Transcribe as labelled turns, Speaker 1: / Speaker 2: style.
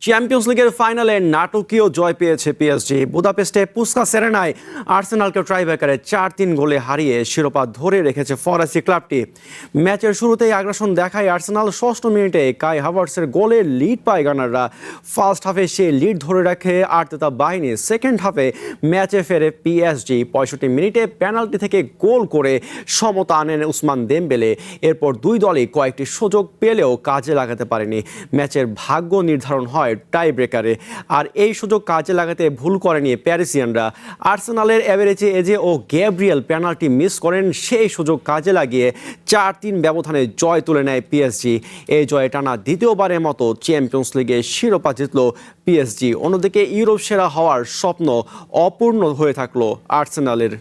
Speaker 1: Champions লিগের ফাইনালে নাটকীয় জয় পেয়েছে পিএসজি। বুদাপেস্টে পুস্কাস আরেনায় আর্সেনালকে ট্রাইব্রেকারে 4-3 গোলে হারিয়ে শিরোপা ধরে রেখেছে ফরাসি ক্লাবটি। ম্যাচের শুরুতেই আগ্রাসন দেখায় আর্সেনাল। 6ষ্ঠ মিনিটে কাই হাভার্টসের গোলে লিড পায় গানাররা। ফার্স্ট হাফে সেই লিড ধরে রাখে আর্তেতা বাহিনী। সেকেন্ড হাফে ম্যাচে ফেরে পিএসজি। 65 মিনিটে পেনাল্টি থেকে গোল করে সমতা আনেন উসমান দেমবেলে। এরপর দুই দলই কয়েকটি সুযোগ পেলেও কাজে লাগাতে পারেনি। ম্যাচের ভাগ্য নির্ধারণ হয় টাই ব্রেকারে, আর এই সুযোগ কাজে লাগাতে ভুল করেনি প্যারিসিয়ানরা। আর্সেনালের এভারেজে এজে ও গ্যাব্রিয়েল পেনাল্টি মিস করেন। সেই সুযোগ কাজে লাগিয়ে 4-3 ব্যবধানে জয় তুলে নেয় পিএসজি। এই জয়ে টানা দ্বিতীয়বারের মতো চ্যাম্পিয়ন্স লিগে শিরোপা জিতল পিএসজি। অন্যদিকে ইউরোপ সেরা হওয়ার স্বপ্ন অপূর্ণ হয়ে থাকলো আর্সেনালের।